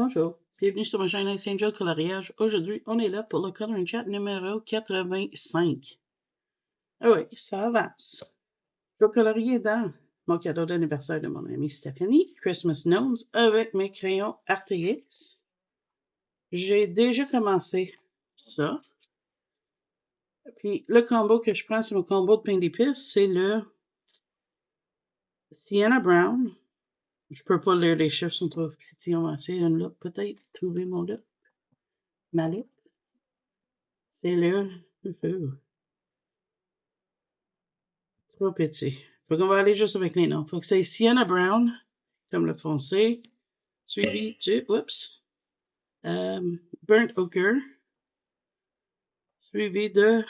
Bonjour, bienvenue sur ma chaîne Ice Angel Coloriage. Aujourd'hui, on est là pour le Coloring Chat numéro 85. Ah oui, ça avance. Je vais colorier dans mon cadeau d'anniversaire de mon amie Stéphanie, Christmas Gnomes, avec mes crayons RTX. J'ai déjà commencé ça. Puis le combo que je prends, c'est mon combo de pain d'épices, c'est le Sienna Brown. Je peux pas lire les chiffres, sont trop petits. On va essayer une loupe, peut-être, trouver mon loupe. Ma loupe. C'est le... Trop petit. Fait qu'on va aller juste avec les noms. Faut que c'est Sienna Brown, comme le foncé, suivi du, Burnt Ochre, suivi de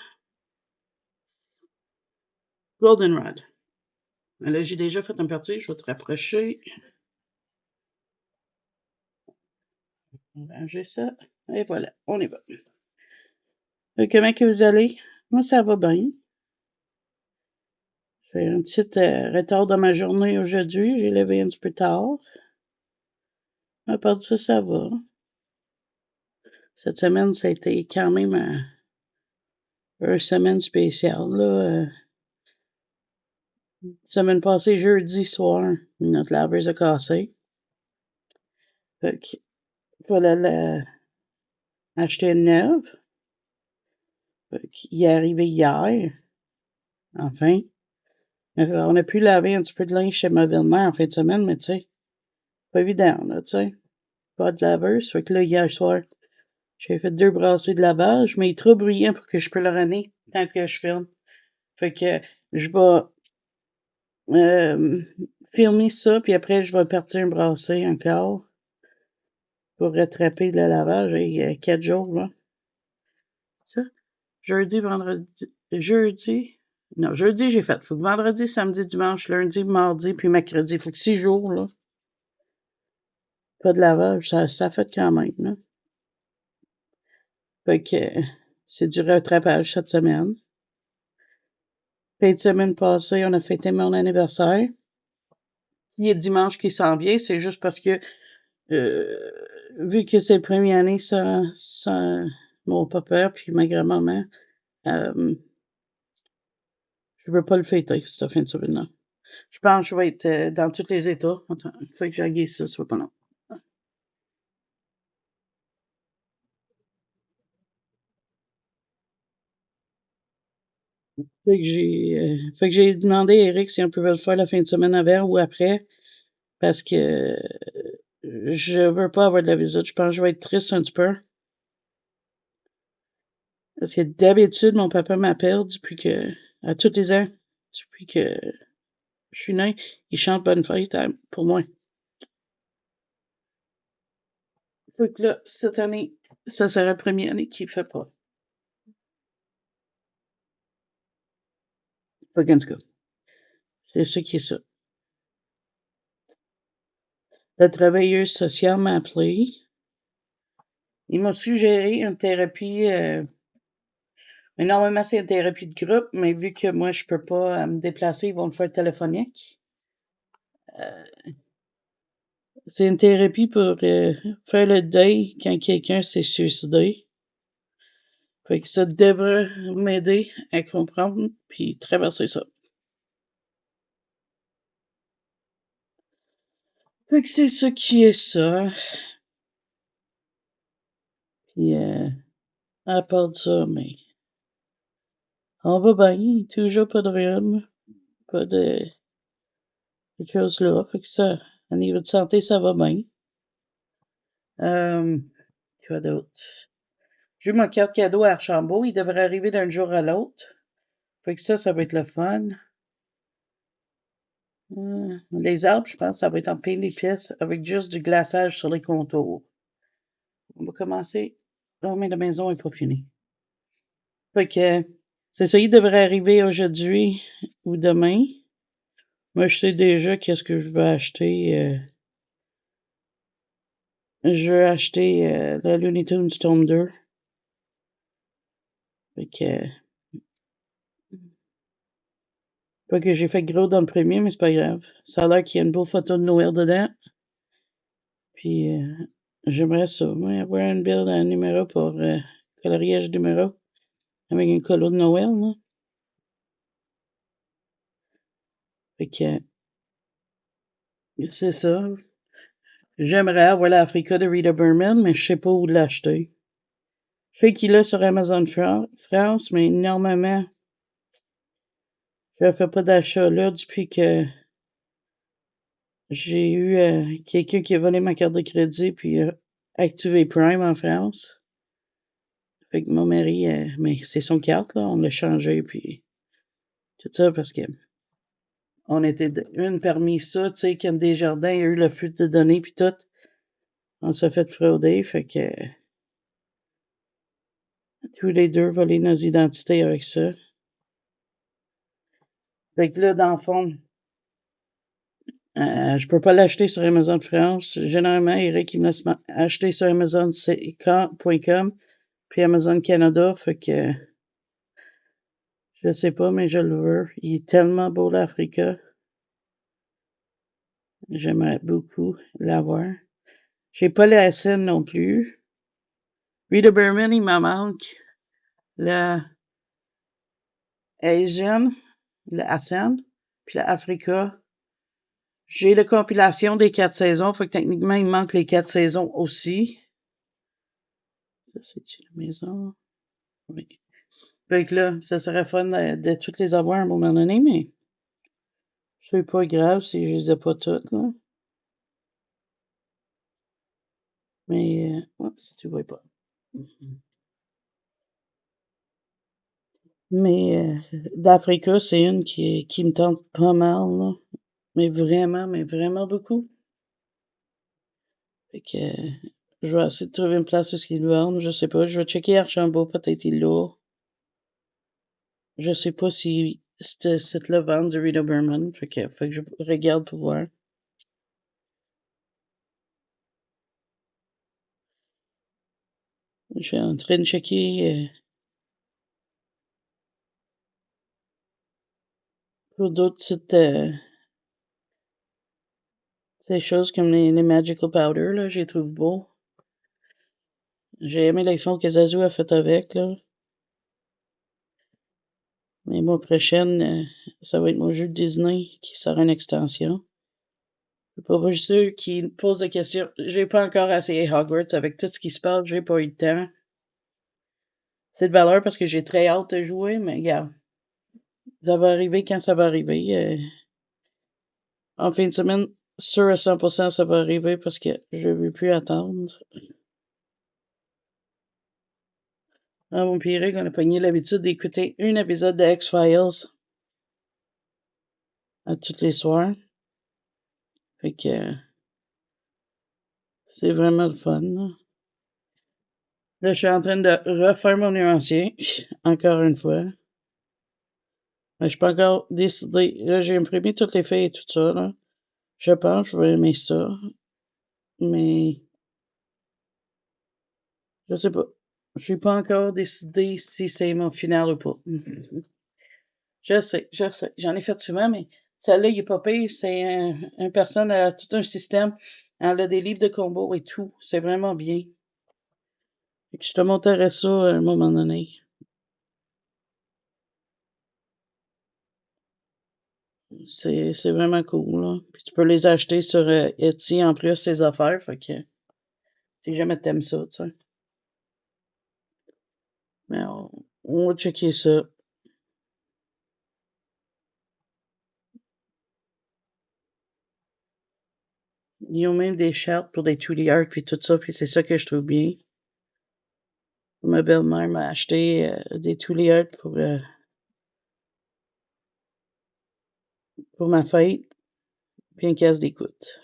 Goldenrod. Là, j'ai déjà fait un parti, je vais te rapprocher. On va ranger ça. Et voilà, on est bon. Comment que vous allez? Moi, ça va bien. J'ai un petit retard dans ma journée aujourd'hui. J'ai levé un petit peu tard. À part de ça, ça va. Cette semaine, ça a été quand même une semaine spéciale, là. Semaine passée, jeudi soir, notre laveuse a cassé. Fait qu'il fallait l'acheter une neuve. Fait qu'il est arrivé hier. Enfin. On a pu laver un petit peu de linge chez ma belle-mère en fin de semaine, mais tu sais, pas évident, là, tu sais. Pas de laveuse. Fait que là, hier soir, j'ai fait 2 brassées de lavage, mais il est trop bruyant pour que je peux le runner tant que je filme. Fait que je vais filmer ça, puis après, je vais partir un brassé encore pour rattraper le lavage. Il y a 4 jours, là. Ça. Jeudi, vendredi. Jeudi, j'ai fait. Faut que vendredi, samedi, dimanche, lundi, mardi, puis mercredi. Faut que 6 jours, là. Pas de lavage, ça fait quand même, là. Fait que c'est du rattrapage cette semaine. Fin de semaine passée, on a fêté mon anniversaire. Il y a dimanche qui s'en vient, c'est juste parce que vu que c'est la première année sans mon papa puis ma grand-maman, je veux pas le fêter cette fin de semaine-là. Je pense que je vais être dans tous les états. Attends, il faut que j'aiguise ça, ça va pas long. Fait que j'ai demandé à Eric si on pouvait le faire la fin de semaine avant ou après, parce que je veux pas avoir de la visite. Je pense que je vais être triste un petit peu. Parce que d'habitude, mon papa m'appelle à tous les ans, depuis que je suis né, il chante bonne fête pour moi. Fait que là, cette année, ça sera la première année qu'il fait pas. Fait qu'en tout cas, c'est ça qui est ça. La travailleuse sociale m'a appelé. Il m'a suggéré une thérapie, mais normalement c'est une thérapie de groupe, mais vu que moi je peux pas me déplacer, ils vont le faire téléphonique. C'est une thérapie pour faire le deuil quand quelqu'un s'est suicidé. Fait que ça devrait m'aider à comprendre puis traverser ça. Fait que c'est ça qui est ça. Puis à part de ça, mais on va bien, toujours pas de rhume, pas de quelque chose là. Fait que ça, au niveau de santé, ça va bien. Quoi d'autre? J'ai eu mon carte cadeau à Archambault, il devrait arriver d'un jour à l'autre. Fait que ça va être le fun. Les arbres, je pense, ça va être en pain des pièces avec juste du glaçage sur les contours. On va commencer. Non, mais la maison est pas finie. Fait que, c'est ça, il devrait arriver aujourd'hui ou demain. Moi, je sais déjà qu'est-ce que je veux acheter. Je veux acheter la Looney Tunes Tome 2. Fait que j'ai fait gros dans le premier, mais c'est pas grave. Ça a l'air qu'il y a une beau photo de Noël dedans. Puis J'aimerais ça, moi, avoir une build, un numéro pour coloriage numéro avec un colo de Noël, là. Fait que c'est ça. J'aimerais avoir l'Africa de Rita Berman, mais je sais pas où l'acheter. Je sais qu'il est sur Amazon France, mais normalement, je fais pas d'achat là depuis que j'ai eu quelqu'un qui a volé ma carte de crédit puis activé Prime en France. Fait que mon mari, mais c'est son carte, là, on l'a changé puis tout ça parce que on était une parmi ça, tu sais, Ken Desjardins a eu le flux de données puis tout. On s'est fait frauder, fait que tous les deux voler nos identités avec ça. Fait que là, dans le fond, je peux pas l'acheter sur Amazon France. Généralement, Eric, il me laisse acheter sur Amazon.com puis Amazon Canada, fait que je sais pas, mais je le veux. Il est tellement beau, l'Africa. J'aimerais beaucoup l'avoir. J'ai pas la SN non plus. Rita Berman, il m'en manque. La Asian, la ASEAN, puis la Africa. J'ai la compilation des 4 saisons, fait que techniquement, il manque les 4 saisons aussi. Ça, c'est-tu la maison? Oui. Fait que là, ça serait fun de toutes les avoir à un moment donné, mais c'est pas grave si je les ai pas toutes, là. Mais, si tu vois pas. Mais d'Africa, c'est une qui me tente pas mal, là. Mais vraiment beaucoup. Fait que je vais essayer de trouver une place où ils le vendent. Je sais pas. Je vais checker Archambault, peut-être il l'a. Je sais pas si ce site-là vend du Rita Berman. Fait que je regarde pour voir. Je suis en train de checker pour d'autres sites. Des choses comme les Magical Powder, là, je les trouve beaux. J'ai aimé les fonds que Zazu a fait avec, là. Mais mois prochaine, ça va être mon jeu de Disney qui sort une extension. Pour ceux qui posent des questions, j'ai pas encore essayé Hogwarts avec tout ce qui se passe, j'ai pas eu le temps. C'est de valeur parce que j'ai très hâte de jouer, mais regarde, ça va arriver quand ça va arriver. En fin de semaine, sûr à 100% ça va arriver parce que je veux plus attendre. Ah, mon Pierre, on a pogné l'habitude d'écouter un épisode de X-Files à tous les soirs. Fait que c'est vraiment le fun, là. Là, je suis en train de refaire mon nuancier, encore une fois. Mais je suis pas encore décidé. Là, j'ai imprimé toutes les feuilles et tout ça, là. Je pense que je vais aimer ça. Mais je sais pas. Je suis pas encore décidé si c'est mon final ou pas. Je sais. J'en ai fait souvent, mais celle-là, il est pas pire. C'est une personne, elle a tout un système. Elle a des livres de combo et tout. C'est vraiment bien. Fait que je te montrerai ça à un moment donné. C'est vraiment cool, là. Puis tu peux les acheter sur Etsy en plus, ces affaires. Fait que si jamais t'aimes ça, tu sais. Mais on va checker ça. Ils ont même des chartes pour des 2D art puis tout ça, puis c'est ça que je trouve bien. Ma belle-mère m'a acheté des 2D art pour ma fête, puis une casse d'écoute.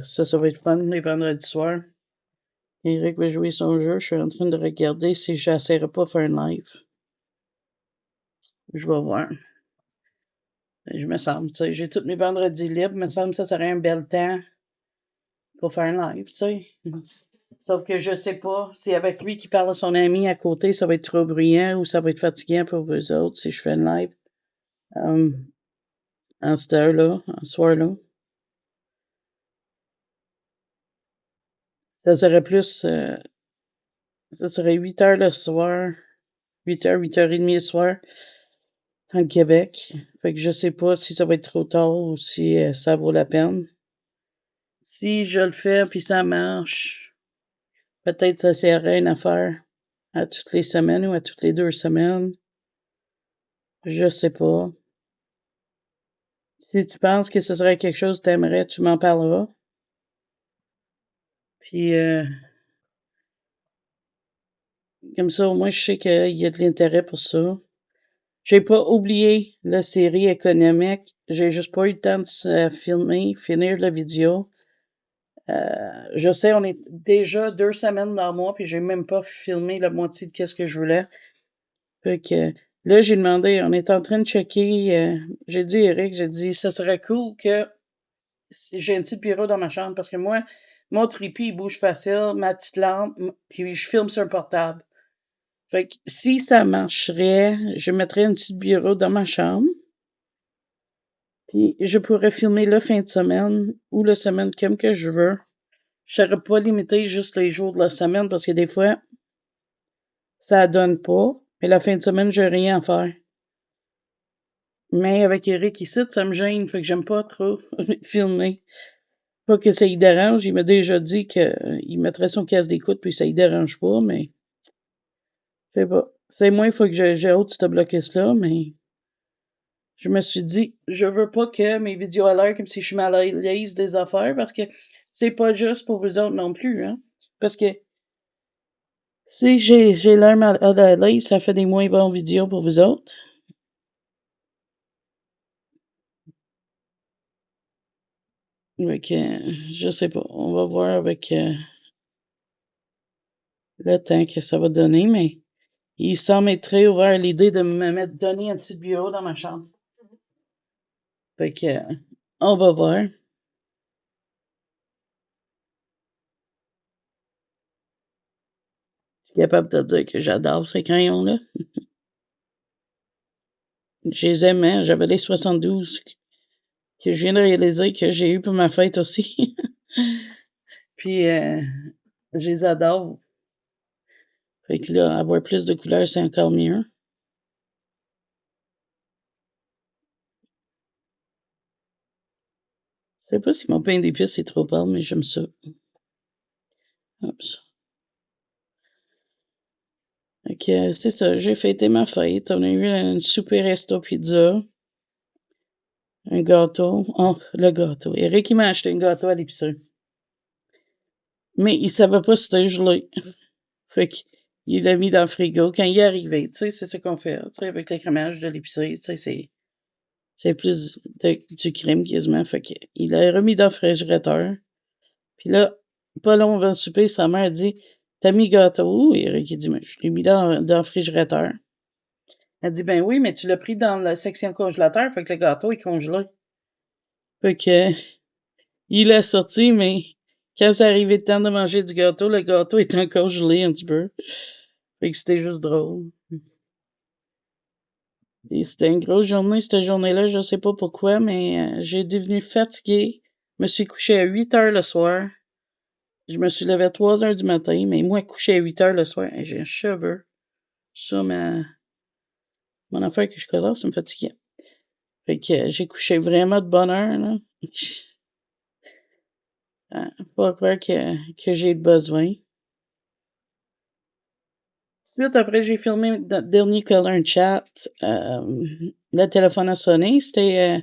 Ça va être fun les vendredis soirs. Eric va jouer son jeu. Je suis en train de regarder si j'essaierai pas de faire un live. Je vais voir. Je me semble, tu sais, j'ai tous mes vendredis libres. Il me semble que ça serait un bel temps pour faire un live, tu sais. Sauf que je sais pas si avec lui qui parle à son ami à côté, ça va être trop bruyant ou ça va être fatigant pour vous autres si je fais un live en cette heure-là, en ce soir-là. ça serait plus... ça serait 8 heures le soir, 8 heures, 8h30 le soir, en Québec. Fait que je sais pas si ça va être trop tard ou si ça vaut la peine. Si je le fais puis ça marche, peut-être ça serait une affaire à toutes les semaines ou à toutes les 2 semaines. Je sais pas. Si tu penses que ce serait quelque chose que t'aimerais, tu m'en parleras. Puis comme ça, au moins je sais qu'il y a de l'intérêt pour ça. J'ai pas oublié la série économique. J'ai juste pas eu le temps de se filmer, finir la vidéo. Je sais, on est déjà 2 semaines dans le mois, puis j'ai même pas filmé la moitié de qu'est-ce que je voulais. Fait que là, j'ai demandé, on est en train de checker. J'ai dit, Eric, j'ai dit, ça serait cool que j'ai un petit bureau dans ma chambre parce que moi, mon trépied, il bouge facile, ma petite lampe, puis je filme sur un portable. Fait que si ça marcherait, je mettrais un petit bureau dans ma chambre. Puis je pourrais filmer la fin de semaine ou la semaine comme que je veux. Je serais pas limité juste les jours de la semaine parce que des fois, ça donne pas. Mais la fin de semaine, j'ai rien à faire. Mais avec Eric ici, ça me gêne, fait que j'aime pas trop filmer. Pas que ça y dérange, il m'a déjà dit qu'il mettrait son casque d'écoute puis ça y dérange pas, mais je sais pas. C'est moi, il faut que j'ai hâte de bloquer cela, mais je me suis dit, je veux pas que mes vidéos aient l'air comme si je suis mal à l'aise des affaires parce que c'est pas juste pour vous autres non plus, hein. Parce que si j'ai l'air mal à l'aise, ça fait des moins bonnes vidéos pour vous autres. Fait que, je sais pas. On va voir avec le temps que ça va donner, mais il semble être très ouvert à l'idée de me donner un petit bureau dans ma chambre. Fait que, on va voir. Je suis capable de te dire que j'adore ces crayons-là. Je les aimais. J'avais les 72 que je viens de réaliser que j'ai eu pour ma fête aussi. Puis, je les adore. Fait que là, avoir plus de couleurs, c'est encore mieux. Je sais pas si mon pain d'épices est trop pâle, mais j'aime ça. Oups. Fait que, c'est ça, j'ai fêté ma fête. On a eu un super resto pizza. Un gâteau. Oh, le gâteau. Eric, il m'a acheté un gâteau à l'épicerie. Mais il savait pas si c'était gelé. Fait qu'il l'a mis dans le frigo. Quand il est arrivé, tu sais, c'est ce qu'on fait. Tu sais, avec le crémage de l'épicerie, tu sais, c'est plus du crème quasiment. Fait qu'il l'a remis dans le réfrigérateur. Puis là, pas long avant le souper, sa mère dit, t'as mis le gâteau où? Eric, il dit, mais je l'ai mis dans le réfrigérateur. Elle dit, ben oui, mais tu l'as pris dans la section congélateur, fait que le gâteau est congelé. Fait que, il l'a sorti, mais quand c'est arrivé le temps de manger du gâteau, le gâteau était encore gelé un petit peu. Fait que c'était juste drôle. Et c'était une grosse journée, cette journée-là, je sais pas pourquoi, mais j'ai devenu fatiguée. Je me suis couchée à 8 heures le soir. Je me suis levée à 3 heures du matin, mais moi, couché à 8 heures le soir, j'ai un cheveu sur mon affaire que je colore, ça me fatiguait. Fait que j'ai couché vraiment de bonne heure, là. Pas croire que j'ai le besoin. Suite après, j'ai filmé notre dernier color chat. Le téléphone a sonné. C'était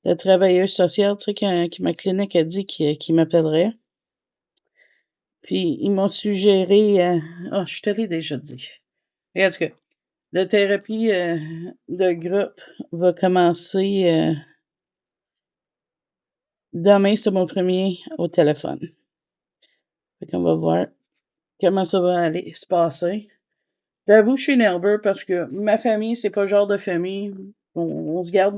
le travailleur social, tu sais, qui ma clinique a dit qu'il m'appellerait. Puis, ils m'ont suggéré... je te l'ai déjà dit. Regarde ce que... La thérapie de groupe va commencer demain, c'est mon premier au téléphone. Fait qu'on va voir comment ça va aller se passer. J'avoue, je suis nerveux parce que ma famille, c'est pas le genre de famille. On se garde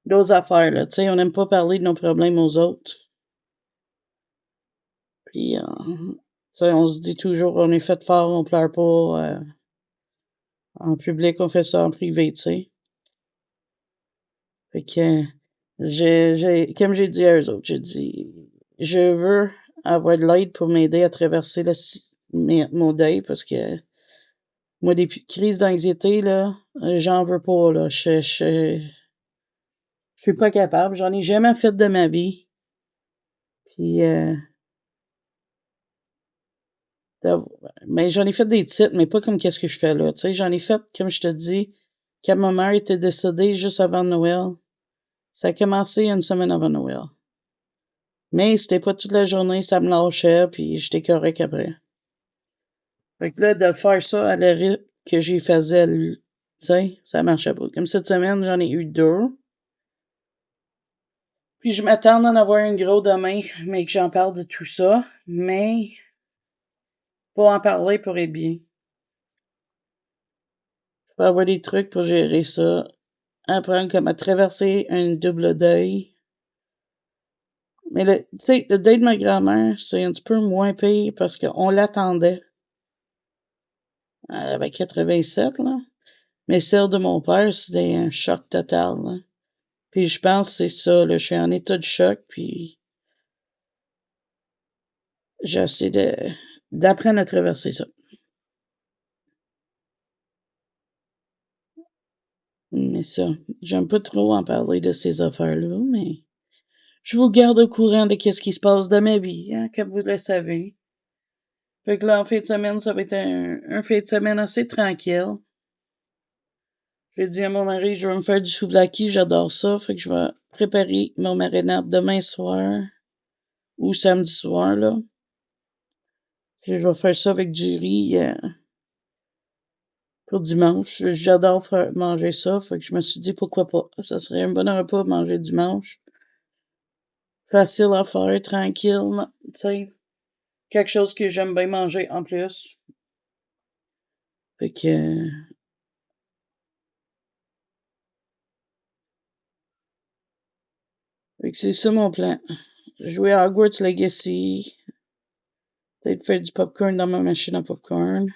nos affaires, là. Tu sais, on n'aime pas parler de nos problèmes aux autres. Puis, on se dit toujours, on est fait fort, on pleure pas. En public, on fait ça en privé, tu sais. Fait que, comme j'ai dit à eux autres, j'ai dit, je veux avoir de l'aide pour m'aider à traverser mon deuil parce que moi, des crises d'anxiété, là, j'en veux pas, là. Je suis pas capable. J'en ai jamais fait de ma vie. Puis, mais j'en ai fait des titres, mais pas comme qu'est-ce que je fais là. Tu sais, j'en ai fait, comme je te dis, quand ma mère était décédée juste avant Noël. Ça a commencé une semaine avant Noël. Mais c'était pas toute la journée, ça me lâchait, puis j'étais correct après. Fait que là, de faire ça à la rythme que j'y faisais, tu sais, ça marchait pas. Comme cette semaine, j'en ai eu 2. Puis je m'attends d'en avoir un gros demain, mais que j'en parle de tout ça. Mais pour en parler pourrait bien. Je peux avoir des trucs pour gérer ça. Apprendre comment traverser un double deuil. Mais tu sais, le deuil de ma grand-mère, c'est un petit peu moins pire parce qu'on l'attendait. Elle avait 87, là. Mais celle de mon père, c'était un choc total, là. Puis je pense que c'est ça, là. Je suis en état de choc, puis j'essaie d'apprendre à traverser ça. Mais ça, j'aime pas trop en parler de ces affaires-là, mais je vous garde au courant de qu'est-ce qui se passe dans ma vie, hein, comme vous le savez. Fait que là, en fin de semaine, ça va être un fin de semaine assez tranquille. J'ai dit à mon mari, je vais me faire du souvlaki, j'adore ça. Fait que je vais préparer mon marinade demain soir ou samedi soir, là. Puis je vais faire ça avec du riz pour dimanche. J'adore manger ça, fait que je me suis dit pourquoi pas. Ça serait un bon repas manger dimanche. Facile à faire, tranquille, tu sais. Quelque chose que j'aime bien manger en plus. Fait que c'est ça mon plan. Jouer à Hogwarts Legacy. Peut-être faire du popcorn dans ma machine à popcorn.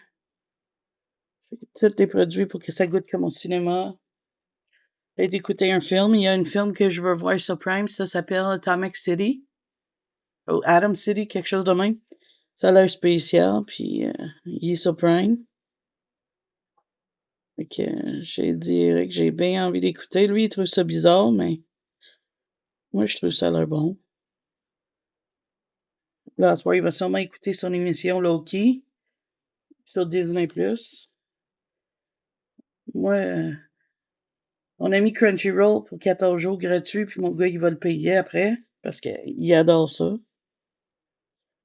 Tous les produits pour que ça goûte comme au cinéma. Peut-être écouter un film. Il y a un film que je veux voir sur Prime. Ça s'appelle Atomic City. Ou Atom City, quelque chose de même. Ça a l'air spécial. Puis il est sur Prime. Fait que j'ai dit que j'ai bien envie d'écouter. Lui, il trouve ça bizarre, mais moi, je trouve ça a l'air bon. Là, ce soir, il va sûrement écouter son émission Loki sur Disney+. Moi, on a mis Crunchyroll pour 14 jours gratuits, puis mon gars, il va le payer après, parce qu'il adore ça.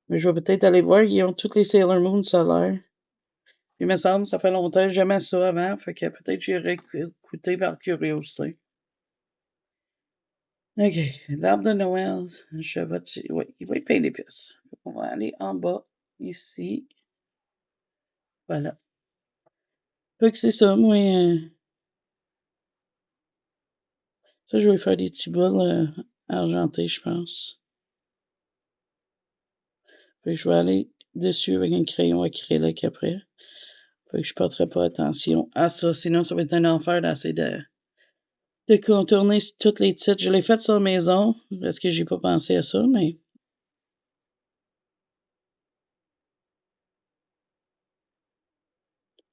Mais je vais peut-être aller voir, ils ont toutes les Sailor Moon, ça a l'air. Il me semble, ça fait longtemps, j'aimais ça avant, fait que peut-être j'irai écouter par curiosité. OK, l'arbre de Noël, je vais... Oui, il va être plein d'épices. On va aller en bas, ici. Voilà. Fait que c'est ça, moi... ça, je vais faire des petits boules argentés, je pense. Fait que je vais aller dessus avec un crayon acrylique après. Fait que je porterai pas attention à ça, sinon ça va être un enfer d'essayer de contourner tous les titres. Je l'ai fait sur la maison, parce que j'ai pas pensé à ça, mais...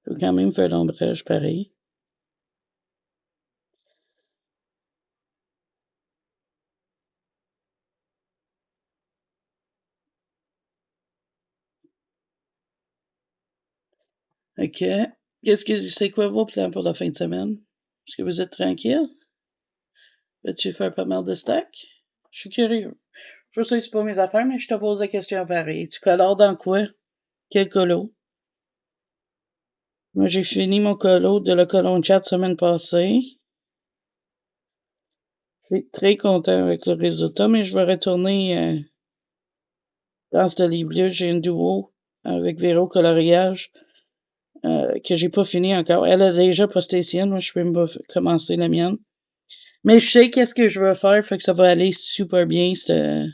faut quand même faire l'ombrage pareil. OK. C'est quoi vos plans pour la fin de semaine? Est-ce que vous êtes tranquille? Vas-tu faire pas mal de stacks? Je suis curieux. Je sais que c'est pas mes affaires, mais je te pose la question pareil. Tu colores dans quoi? Quel colo? Moi, j'ai fini mon colo de la colonne chat semaine passée. Je suis très content avec le résultat, mais je vais retourner dans ce livre-là. J'ai un duo avec Véro Coloriage que j'ai pas fini encore. Elle a déjà posté sienne, moi je peux même pas commencer la mienne. Mais je sais qu'est-ce que je veux faire, fait que ça va aller super bien, ce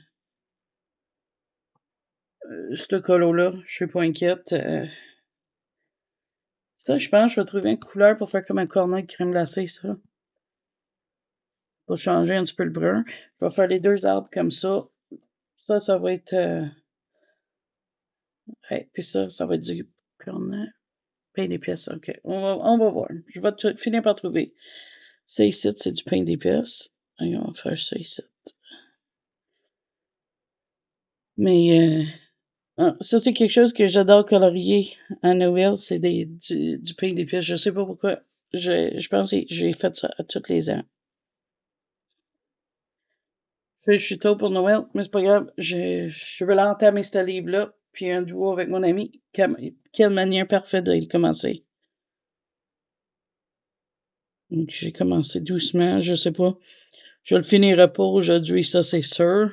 colo-là. Je suis pas inquiète. Ça, je pense que je vais trouver une couleur pour faire comme un cornet de crème glacée, ça. Pour changer un petit peu le brun. Je vais faire les deux arbres comme ça. Ça va être Ouais, puis ça va être du pain d'épices. OK. On va voir. Je vais finir par trouver. Ça ici, c'est du pain d'épices. Et on va faire ça ici. Mais ça, c'est quelque chose que j'adore colorier à Noël, c'est du pain d'épices. Je sais pas pourquoi. Je pense que j'ai fait ça à tous les ans. Je suis tôt pour Noël, mais c'est pas grave. Je veux l'entamer ce livre-là, puis un duo avec mon ami. Quelle manière parfaite de commencer. Donc, j'ai commencé doucement, je sais pas. Je le finirai pas aujourd'hui, ça c'est sûr.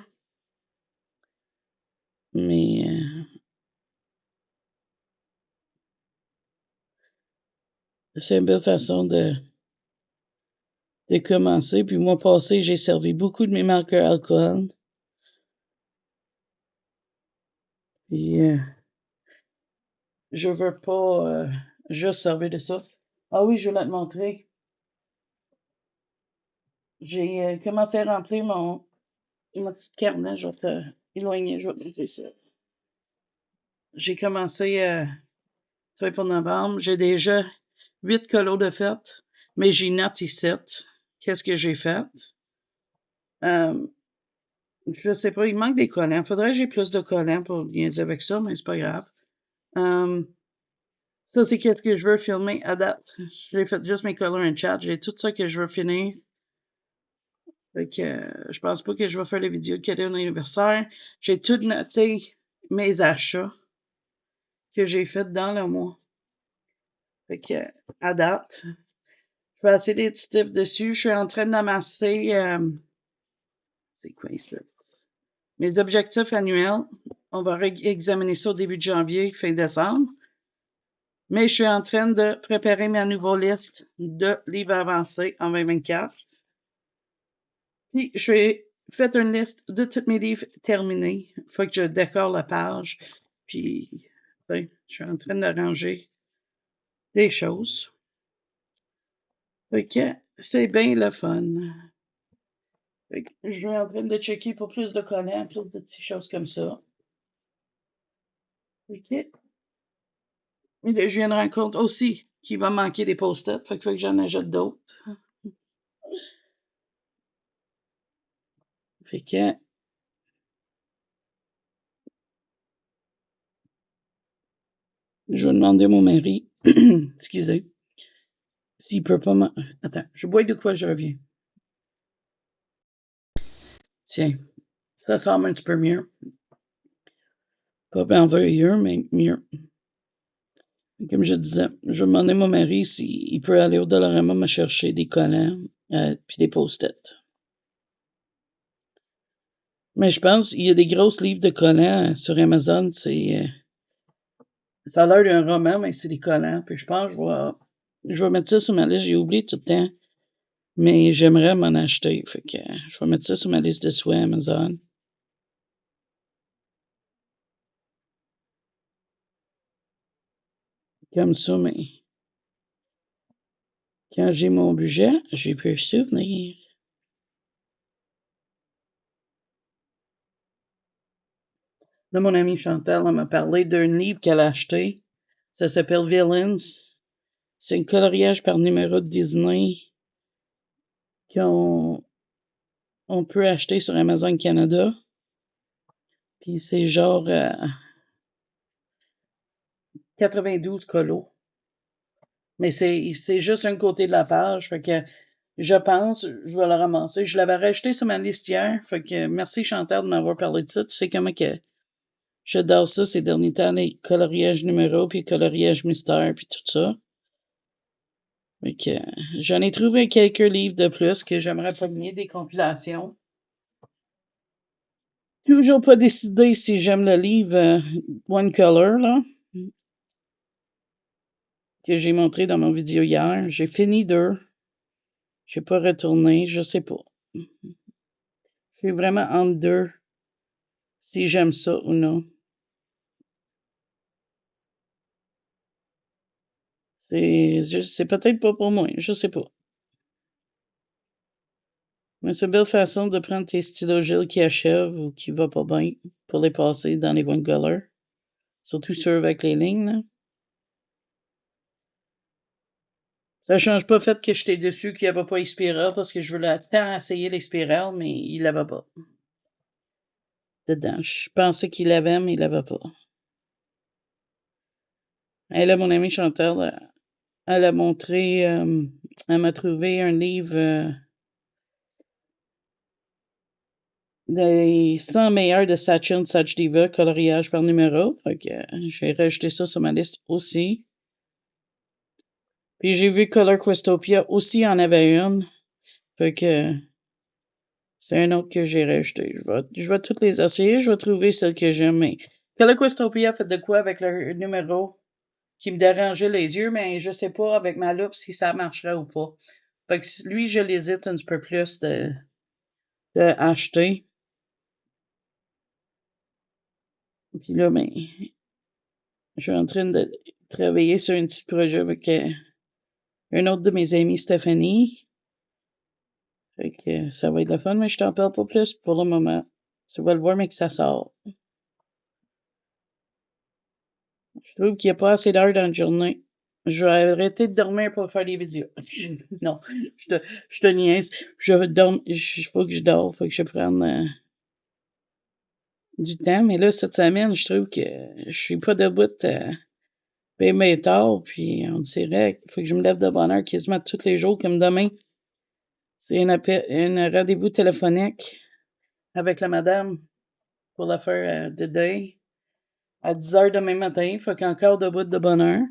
Mais c'est une belle façon de commencer. Puis, le mois passé, j'ai servi beaucoup de mes marqueurs alcool. Puis, je veux pas juste servir de ça. Ah oui, je voulais te montrer. J'ai commencé à remplir ma petite carnet. Je vais te éloigner, je vais te montrer ça. J'ai commencé pour novembre. J'ai déjà 8 colos de fête, mais j'ai note ici. Qu'est-ce que j'ai fait? Je sais pas, il manque des collants. Faudrait que j'ai plus de collants pour niaiser avec ça, mais c'est pas grave. Ça, c'est qu'est-ce que je veux filmer à date. J'ai fait juste mes colors and chat. J'ai tout ça que je veux finir. Fait que je pense pas que je vais faire les vidéos de cadeau d'anniversaire. J'ai tout noté mes achats que j'ai fait dans le mois. Fait que à date, je vais essayer d'être stiff dessus. Je suis en train d'amasser c'est quoi ça? Mes objectifs annuels. On va examiner ça au début de janvier, fin décembre. Mais je suis en train de préparer ma nouvelle liste de livres avancés en 2024. Puis, j'ai fait une liste de tous mes livres terminés. Il faut que je décore la page. Puis, je suis en train de ranger des choses. Fait que c'est bien le fun. Fait que je suis en train de checker pour plus de collants, plus de petites choses comme ça. OK. Mais là, je viens de rendre compte aussi qu'il va manquer des post-it. Fait qu'il faut que j'en achète d'autres. Fait que je vais demander à mon mari, excusez, s'il peut pas Attends, je bois de quoi, je reviens. Tiens, ça semble un petit peu mieux. Pas merveilleux, mais mieux. Comme je disais, je vais demander à mon mari s'il peut aller au Dollarama me chercher des collants puis des post-it. Mais je pense qu'il y a des grosses livres de collants sur Amazon. Ça a l'air d'un roman, mais c'est des collants. Puis je pense que je vais mettre ça sur ma liste. J'ai oublié tout le temps. Mais j'aimerais m'en acheter. Fait que je vais mettre ça sur ma liste de souhaits Amazon. Comme ça, mais quand j'ai mon budget, j'ai pu souvenir. Là, mon amie Chantal m'a parlé d'un livre qu'elle a acheté. Ça s'appelle Villains. C'est un coloriage par numéro de Disney qu'on peut acheter sur Amazon Canada. Puis c'est genre 92 colos. Mais c'est juste un côté de la page. Fait que je pense, je vais le ramasser. Je l'avais rajouté sur ma liste hier. Fait que merci Chantal de m'avoir parlé de ça. Tu sais comment que j'adore ça ces derniers temps, les coloriages numéros, puis coloriages mystère, puis tout ça. Fait que j'en ai trouvé quelques livres de plus que j'aimerais pogner, des compilations. Toujours pas décidé si j'aime le livre One Color, là, que j'ai montré dans mon vidéo hier. J'ai fini 2. J'ai pas retourné, je sais pas. Je suis vraiment entre 2, si j'aime ça ou non. C'est peut-être pas pour moi, je sais pas. Mais c'est une belle façon de prendre tes stylos Gilles qui achèvent ou qui va pas bien pour les passer dans les One Color. Surtout ceux avec les lignes, là. Ça change pas le fait que j'étais déçu qu'il n'y avait pas Espiral parce que je voulais tant essayer l'Espiral, mais il l'avait pas. Dedans. Je pensais qu'il l'avait, mais il l'avait pas. Et là, mon amie Chantal, elle a montré, elle m'a trouvé un livre des 100 meilleurs de Saturn Diva, coloriage par numéro. Fait que j'ai rajouté ça sur ma liste aussi. Puis j'ai vu Color Questopia aussi en avait une. Fait que c'est un autre que j'ai rajouté. Je vais toutes les essayer. Je vais trouver celle que j'aime. Mais Color Questopia fait de quoi avec le numéro qui me dérangeait les yeux, mais je sais pas avec ma loupe si ça marcherait ou pas. Fait que lui, je l'hésite un petit peu plus de acheter. Puis là, ben, je suis en train de travailler sur un petit projet avec un autre de mes amis, Stéphanie. Fait que ça va être le fun, mais je t'en parle pas plus pour le moment. Tu vas le voir, mais que ça sort. Je trouve qu'il n'y a pas assez d'heures dans la journée. Je vais arrêter de dormir pour faire des vidéos. Non, je te niaise. Il faut que je dors, faut que je prenne du temps. Mais là, cette semaine, je trouve que je suis pas debout bien tard. Puis on dirait qu'il faut que je me lève de bonne heure quasiment tous les jours, comme demain. C'est un rendez-vous téléphonique avec la madame pour l'affaire de deuil à 10 heures demain matin. Faut qu'encore debout de bonne heure.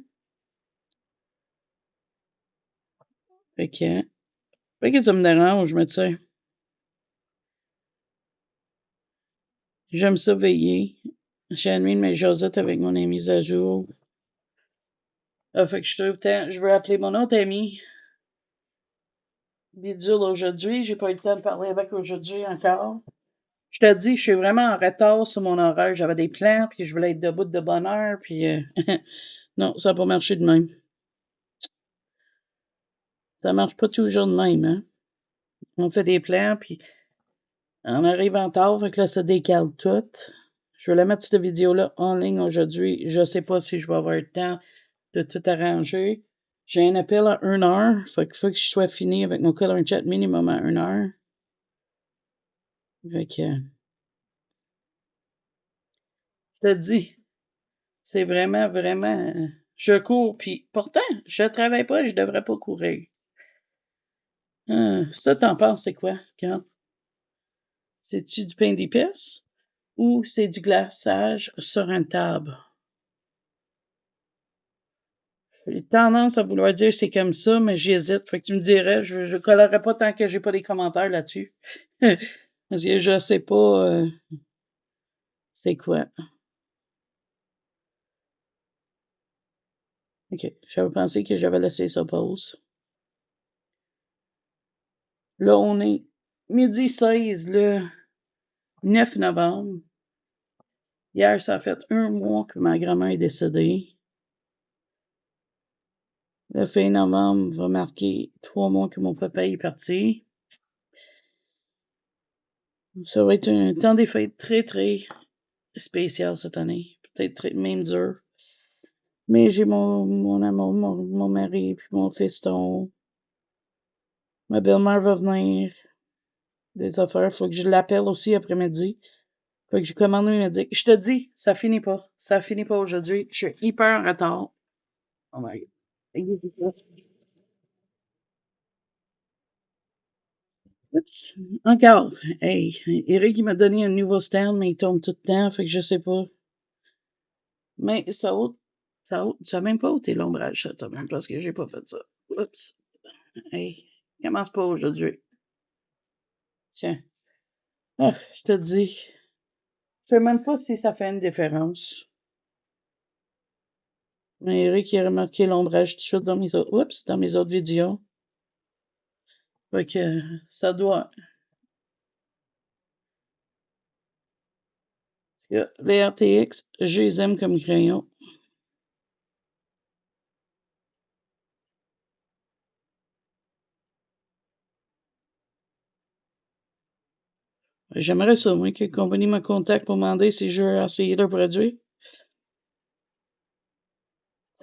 Fait que ça me dérange, mais tu sais. J'aime ça veiller. J'ai admis mes Josette avec mon ami Zajou. Fait que je veux appeler mon autre ami. Bidule aujourd'hui. J'ai pas eu le temps de parler avec aujourd'hui encore. Je te dis, je suis vraiment en retard sur mon horaire. J'avais des plans, puis je voulais être debout de bonne heure, puis non, ça n'a pas marché de même. Ça marche pas toujours de même, hein. On fait des plans, puis on arrive en retard, fait que là, ça décale tout. Je vais la mettre cette vidéo-là en ligne aujourd'hui. Je sais pas si je vais avoir le temps de tout arranger. J'ai un appel à 1 heure. Fait qu'il faut que je sois fini avec mon color chat minimum à 1 heure. Fait que, je te dis, c'est vraiment, vraiment, je cours, puis pourtant, je travaille pas, je devrais pas courir. Ça, t'en penses, c'est quoi, quand? C'est-tu du pain d'épices ou c'est du glaçage sur une table? J'ai tendance à vouloir dire c'est comme ça, mais j'hésite. Fait que tu me dirais, je ne collerai pas tant que j'ai pas des commentaires là-dessus. Parce que je sais pas c'est quoi. OK. J'avais pensé que j'avais laissé ça pause. Là, on est midi 16, le 9 novembre. Hier, ça a fait 1 mois que ma grand-mère est décédée. Le fin novembre va marquer 3 mois que mon papa est parti. Ça va être un temps des fêtes très, très spécial cette année. Peut-être même dur. Mais j'ai mon amour, mon mari, puis mon fiston. Ma belle-mère va venir. Des affaires. Faut que je l'appelle aussi après-midi. Faut que je commande un médic. Je te dis, ça finit pas. Ça finit pas aujourd'hui. Je suis hyper en retard. Oh my God. Oups. Encore. Hey, Eric, il m'a donné un nouveau stand, mais il tombe tout le temps, fait que je sais pas. Mais ça a même pas ôté l'ombrage cette semaine parce que j'ai pas fait ça. Oups. Hey, commence pas aujourd'hui. Tiens. Ah, je te dis. Je sais même pas si ça fait une différence. Mais Eric, il a remarqué l'ombrage tout de suite dans mes autres vidéos. Fait que ça doit. Les RTX, je les aime comme crayon. J'aimerais ça, moi, que la compagnie me contacte pour demander si je veux essayer leur produit.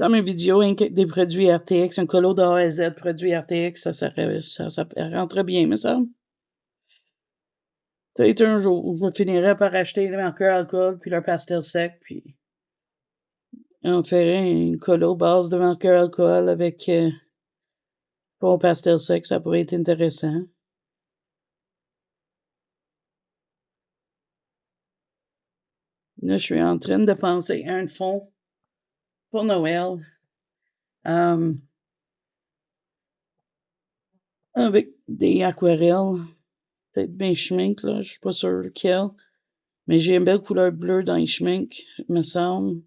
Dans mes vidéos, des produits RTX, un colo de A à Z, produits RTX, ça rentrait bien, mais ça. Peut-être un jour où je finirais par acheter les marqueurs alcool, puis leur pastel sec, puis on ferait une colo base de marqueurs alcool avec bon pastel sec, ça pourrait être intéressant. Là, je suis en train de penser à un fond pour Noël. Avec des aquarelles. Peut-être bien schmink, là. Je suis pas sûre lequel. Mais j'ai une belle couleur bleue dans les schmink, me semble.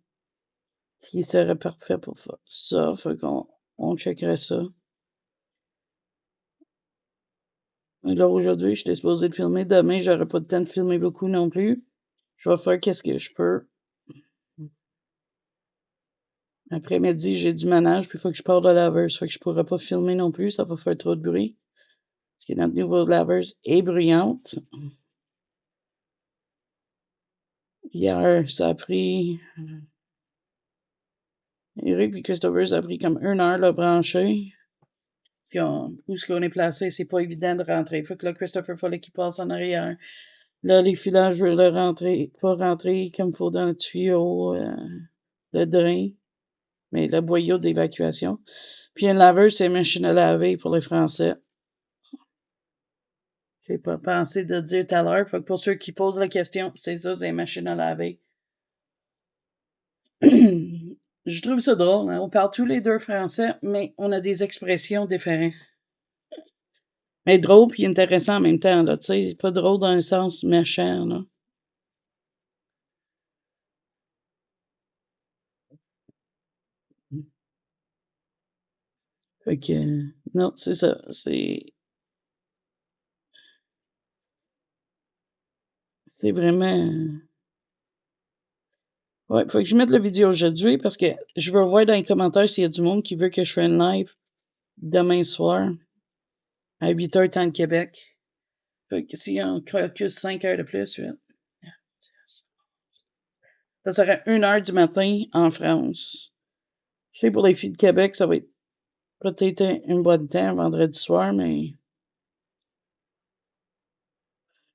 Qui serait parfait pour ça. Fait qu'on checkerait ça. Là, aujourd'hui, j'étais supposée de filmer. Demain, j'aurai pas le temps de filmer beaucoup non plus. Je vais faire qu'est-ce que je peux. Après-midi, j'ai du ménage, puis il faut que je parte de la laveuse. Fait que je pourrais pas filmer non plus. Ça va faire trop de bruit. Parce que notre nouvelle laveuse est bruyante. Hier, ça a pris... Eric et Christopher, ça a pris comme 1 heure de brancher. Puis où est-ce qu'on est placé, c'est pas évident de rentrer. Fait que là, Christopher, fallait qu'il passe en arrière. Là, les filages, je veux le rentrer, pas rentrer comme il faut dans le tuyau, le drain, mais le boyau d'évacuation. Puis une laveuse, c'est une machine à laver pour les Français. J'ai pas pensé de dire tout à l'heure. Fait que pour ceux qui posent la question, c'est ça, c'est une machine à laver. Je trouve ça drôle, hein? On parle tous les deux français, mais on a des expressions différentes. Mais drôle puis intéressant en même temps, là, tu sais, pas drôle dans le sens méchant, là. Fait que, non, c'est ça, c'est vraiment, ouais, faut que je mette la vidéo aujourd'hui parce que je veux voir dans les commentaires s'il y a du monde qui veut que je fasse une live demain soir à 8h temps de Québec. Fait que s'il y a encore 5 heures de plus, ça serait 1h du matin en France. Je sais, pour les filles de Québec, ça va être peut-être un bon temps vendredi soir, mais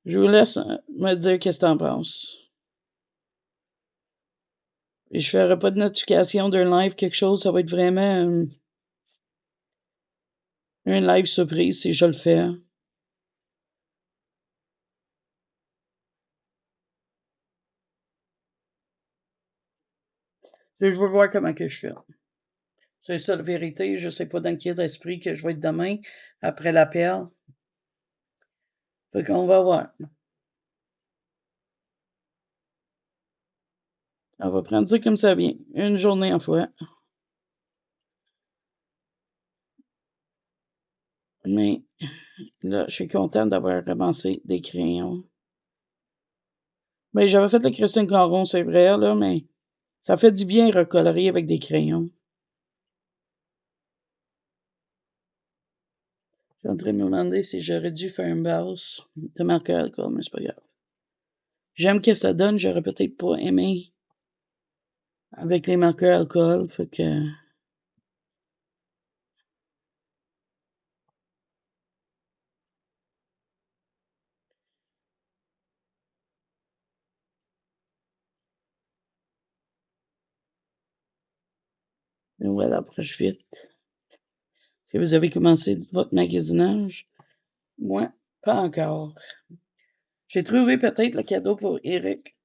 je vous laisse me dire qu'est-ce que t'en penses. Et je ferai pas de notification d'un live, quelque chose, ça va être vraiment un live surprise si je le fais. Je veux voir comment que je fais. C'est ça la vérité. Je sais pas dans quel esprit que je vais être demain après l'appel. Fait qu'on va voir. On va prendre ça comme ça vient. Une journée en fois. Mais là, je suis contente d'avoir ramassé des crayons. Mais j'avais fait le Christine Caron, c'est vrai, là, mais ça fait du bien recolorer avec des crayons. Je suis en train de me demander si j'aurais dû faire une base de marqueur alcool, mais c'est pas grave. J'aime que ça donne, j'aurais peut-être pas aimé avec les marqueurs alcool, fait que... Voilà, approche vite. Est-ce que vous avez commencé votre magasinage? Moi, pas encore. J'ai trouvé peut-être le cadeau pour Eric.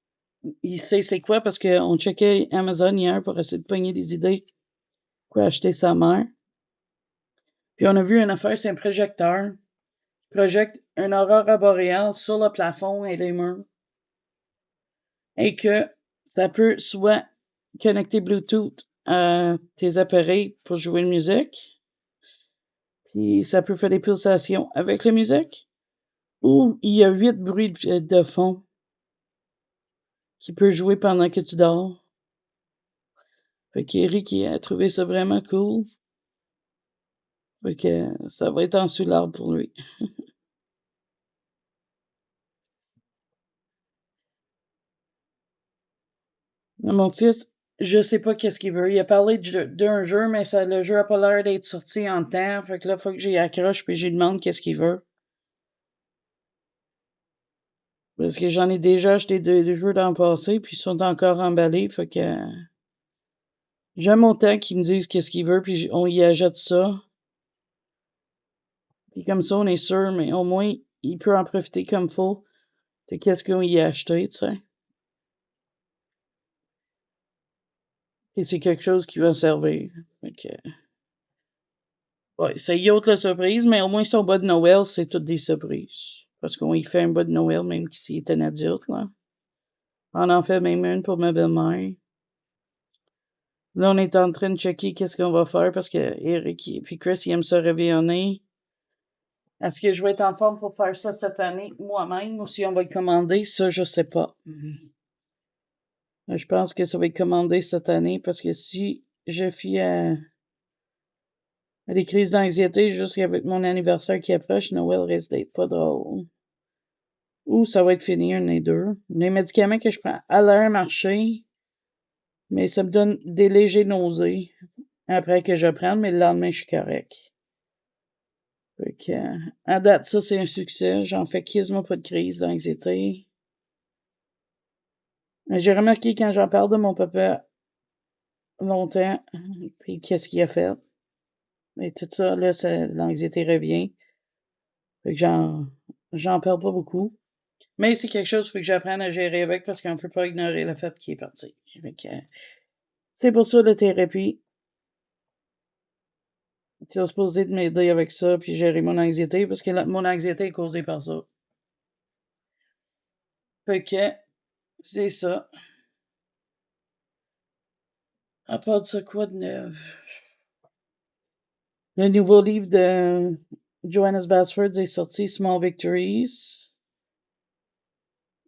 Il sait c'est quoi parce qu'on checkait Amazon hier pour essayer de pogner des idées pour acheter sa mère. Puis on a vu une affaire, c'est un projecteur. Il projette une aurore boréale sur le plafond et les murs. Et que ça peut soit connecter Bluetooth à tes appareils pour jouer de musique. Puis ça peut faire des pulsations avec la musique. Ou il y a 8 bruits de fond qui peut jouer pendant que tu dors. Fait qu'Eric, il a trouvé ça vraiment cool. Fait que ça va être en sous l'arbre pour lui. Mon fils, je sais pas qu'est-ce qu'il veut. Il a parlé d'un jeu, mais le jeu a pas l'air d'être sorti en temps. Fait que là, faut que j'y accroche puis j'y demande qu'est-ce qu'il veut. Parce que j'en ai déjà acheté des jeux dans le passé, puis ils sont encore emballés. Fait que j'aime autant qu'ils me disent qu'est-ce qu'il veut, puis on y achète ça. Puis comme ça, on est sûr, mais au moins, il peut en profiter comme faut de qu'est-ce qu'on y a acheté, tu sais. Et c'est quelque chose qui va servir. Fait que, ouais, ça y ôte la surprise, mais au moins son bas de Noël, c'est toutes des surprises. Parce qu'on y fait un bas de Noël, même s'il est un adulte, là. On en fait même une pour ma belle-mère. Là, on est en train de checker qu'est-ce qu'on va faire parce que Eric et puis Chris, ils aiment se réveillonner. Est-ce que je vais être en forme pour faire ça cette année moi-même ou si on va le commander? Ça, je sais pas. Je pense que ça va être commandé cette année parce que si je fie à des crises d'anxiété juste avec mon anniversaire qui approche, Noël risque d'être pas drôle. Ou ça va être fini, un des deux. Les médicaments que je prends à l'air marché, mais ça me donne des légers nausées après que je prenne, mais le lendemain, je suis correct. Fait que, à date, ça, c'est un succès. J'en fais quasiment pas de crise d'anxiété. J'ai remarqué quand j'en parle de mon papa longtemps, puis qu'est-ce qu'il a fait. Et tout ça, là, l'anxiété revient. Fait que j'en parle pas beaucoup. Mais c'est quelque chose qu'il faut que j'apprenne à gérer avec parce qu'on peut pas ignorer le fait qu'il est parti. Fait que, c'est pour ça la thérapie. Qui est supposé de m'aider avec ça puis gérer mon anxiété parce que mon anxiété est causée par ça. Fait que, c'est ça. À part de ça, quoi de neuf? Le nouveau livre de Johannes Basford est sorti, Small Victories.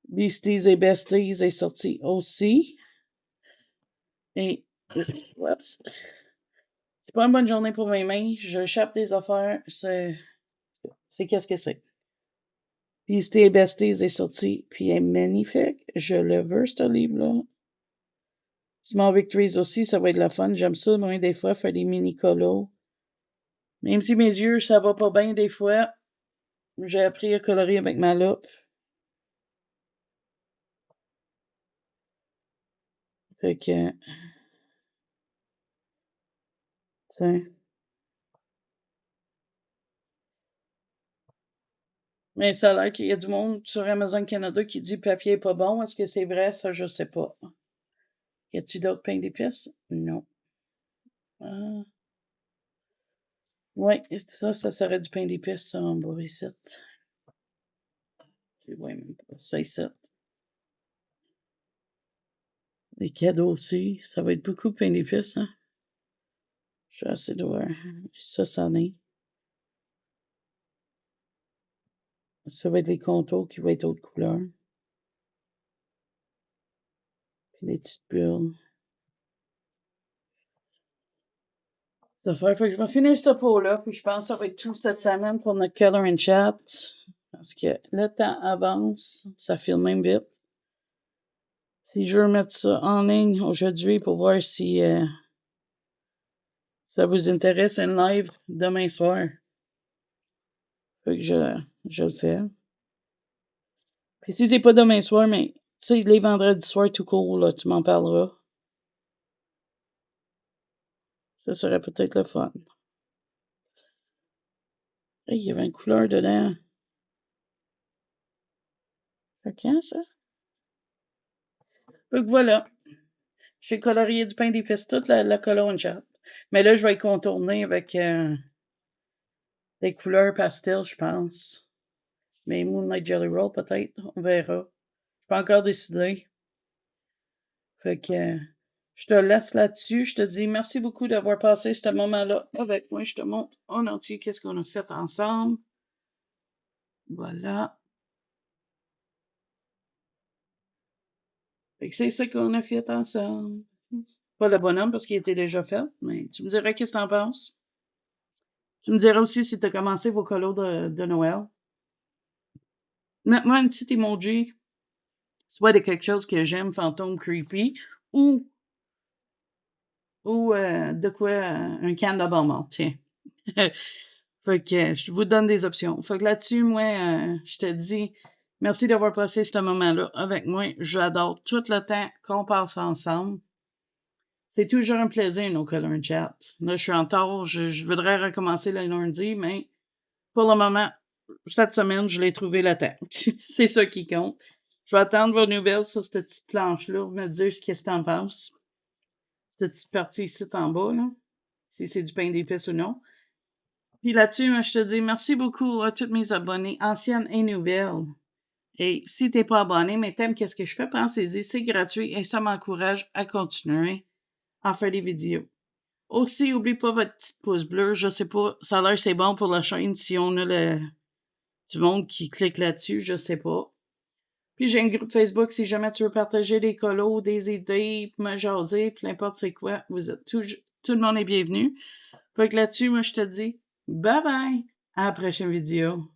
Beasties et Besties est sorti aussi. Et, oups, c'est pas une bonne journée pour mes mains. Je chape des affaires. C'est qu'est-ce que c'est. Beasties et Besties est sorti, puis est magnifique. Je le veux, ce livre-là. Small Victories aussi, ça va être la fun. J'aime ça, moi, des fois, faire des mini-colos. Même si mes yeux, ça va pas bien des fois, j'ai appris à colorer avec ma loupe. Fait que, tiens. Mais ça a l'air qu'il y a du monde sur Amazon Canada qui dit papier est pas bon. Est-ce que c'est vrai? Ça, je sais pas. Y a-tu d'autres pains d'épices? Non. Ah. Ouais, ça serait du pain d'épices, ça, en bas ici. Je vois même pas. Ça ici. Les cadeaux aussi. Ça va être beaucoup de pain d'épices, hein? Je suis assez doué. Ça, c'en est. Ça va être les contours qui vont être autre couleur. Puis les petites bulles. Ça fait que je vais finir ce pot-là, puis je pense que ça va être tout cette semaine pour notre Color and Chat. Parce que le temps avance, ça file même vite. Si je veux mettre ça en ligne aujourd'hui pour voir si ça vous intéresse, un live demain soir. Fait que je le fais. Puis si c'est pas demain soir, mais tu sais, les vendredis soirs tout court, là, tu m'en parleras. Ça serait peut-être le fun. Hey, il y avait une couleur dedans. Fait quand ça? Fait que voilà. J'ai colorié du pain d'épices toute la Color and Chat. Mais là, je vais y contourner avec des couleurs pastel, je pense. Mais Moonlight Jelly Roll, peut-être. On verra. Je peux encore décider. Fait que je te laisse là-dessus. Je te dis merci beaucoup d'avoir passé ce moment-là avec moi. Je te montre en entier qu'est-ce qu'on a fait ensemble. Voilà. Fait que c'est ça qu'on a fait ensemble. Pas le bonhomme parce qu'il était déjà fait, mais tu me dirais qu'est-ce que t'en penses. Tu me dirais aussi si tu as commencé vos colos de Noël. Mets-moi un petit emoji, soit de quelque chose que j'aime, fantôme creepy, ou ou de quoi, un can de bonbons, tiens. Fait que je vous donne des options. Fait que là-dessus, moi, je te dis merci d'avoir passé ce moment-là avec moi. J'adore tout le temps qu'on passe ensemble. C'est toujours un plaisir, nos colons chat. Là, je suis en retard. Je voudrais recommencer le lundi, mais pour le moment, cette semaine, je l'ai trouvé le temps. C'est ça qui compte. Je vais attendre vos nouvelles sur cette petite planche-là. Vous me dire ce que tu en penses. Cette petite partie ici en bas, là. Si c'est du pain d'épices ou non. Puis là-dessus, moi, je te dis merci beaucoup à tous mes abonnés, anciennes et nouvelles. Et si t'es pas abonné, mais t'aimes qu'est-ce que je fais, pensez-y, c'est gratuit et ça m'encourage à continuer à faire des vidéos. Aussi, n'oublie pas votre petite pouce bleu. Je sais pas, ça a l'air c'est bon pour la chaîne si on a du monde qui clique là-dessus, je sais pas. Puis j'ai un groupe Facebook si jamais tu veux partager des colos, des idées, me jaser, peu importe c'est quoi, vous êtes tout le monde est bienvenu. Fait que là-dessus, moi je te dis bye bye, à la prochaine vidéo.